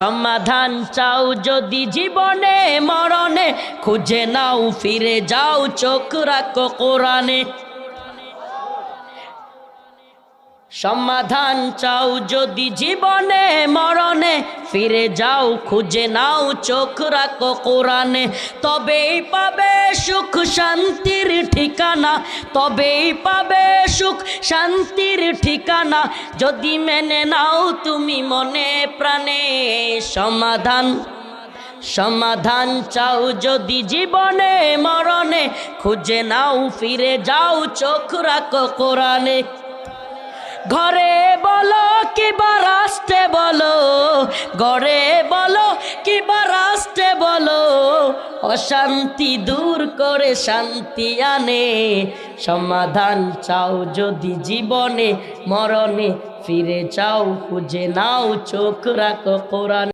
সমাধান চাও যদি জীবনে মরণে, খুঁজে নাও ফিরে যাও চোখ রাখো কোরআনে। সমাধান চাও যদি জীবনে মরণে, ফিরে যাও খুঁজে নাও চোখ রাখো কোরআনে। তবেই পাবে সুখ শান্তির ঠিকানা, তবেই পাবে সুখ শান্তির ঠিকানা, যদি মেনে নাও তুমি মনে প্রাণে। সমাধান সমাধান চাও যদি জীবনে মরণে, খুঁজে নাও ফিরে যাও চোখ রাখো কোরআনে। ঘরে বলো কিবা রাস্তে বলো, ঘরে বলো কিবা রাস্তে বলো, অশান্তি দূর করে শান্তি আনে। সমাধান চাও যদি জীবনে মরণে, ফিরে যাও খুঁজে নাও চোখ রাখো কোরআন।